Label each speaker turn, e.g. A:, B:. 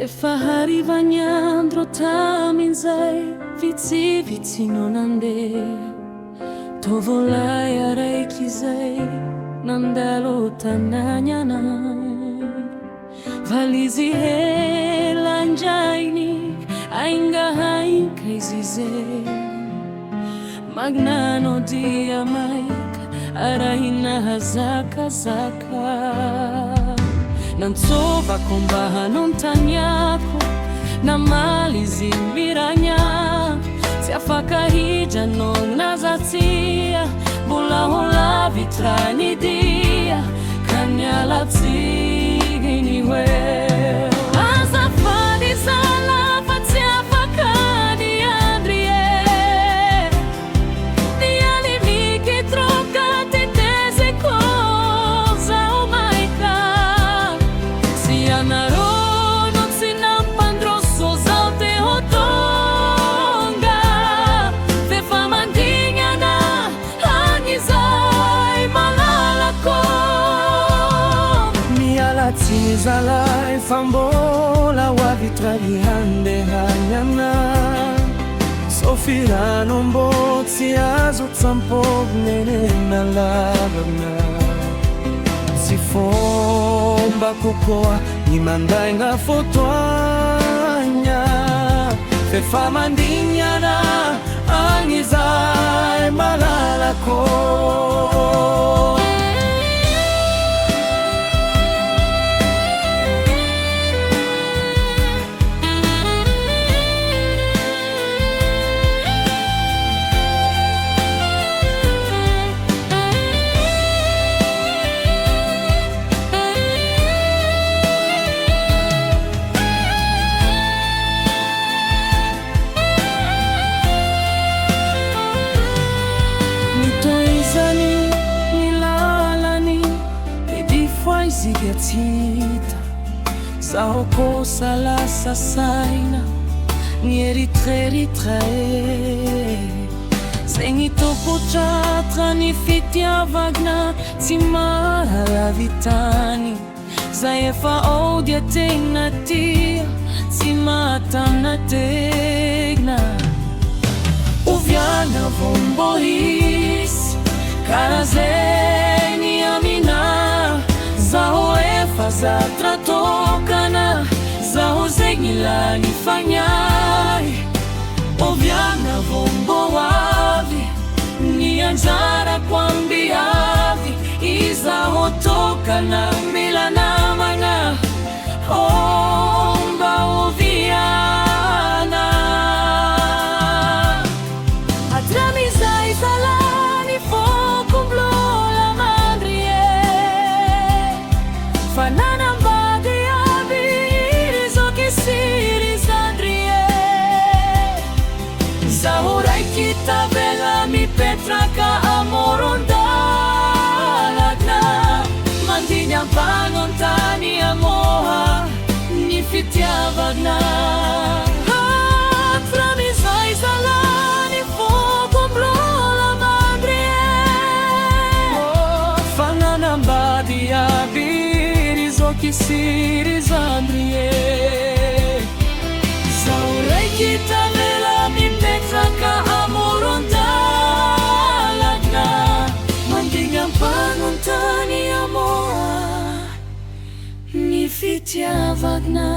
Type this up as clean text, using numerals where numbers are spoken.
A: Fahary vaniandro tamin'izay vitsivitsino nandeha, tovolahy araiky izay nandalo tanàny anay. Valizy hela andrainy aingahainga izy zay, magnano dia maika arahina hazakazaka. Nantsovako mba hanontaniako namaly izy miragna, tsy afaka hidrano nazatia, mbola ho lavitra nidia ka niala tsigny hoe azafady zala fa tsy afaka niandry e, nialimike troka tetezeko zaho maika, tsy anarono tsy nampandroso zaho te ho tonga, fefa mandignana agny zay malalako. Miala tsiny zalahy fa mbola ho avitra handehana, sofirano mbô tsy azo tsampôviny nalavana. Tsy fomba kokoa ny mandaigna fotoagna, fefa mandignana agny zay malalako. Zigatsita zaho kosa lasa saina ny eritreritrae, zegny topotratra ny fitiavagna tsy mahalavitany, zay efa ody ategna tia tsy mahatana tegna. Oviana vombo hisy karaha zegny amina, zaho efa zatra tokana, zaho zegny lany fagnay. Oviana vombo avy ny anjarako ambiavy, izaho tokana mila namagna omba oviana. Atramizay zalany fokomblola mandry e, fananambady aby rizoky siry zandry e, zaho raiky tavela mipetraka amorondalagna, mandigny ampagnontany amoha ny fitiavagna. Atramizay zalany fokomblola mandry e, fananambady aby rizoky siry zandry e, zaho raiky tavela mipetraka amorondalagna, mandigny ampagnontany amoha ny fitiavagna.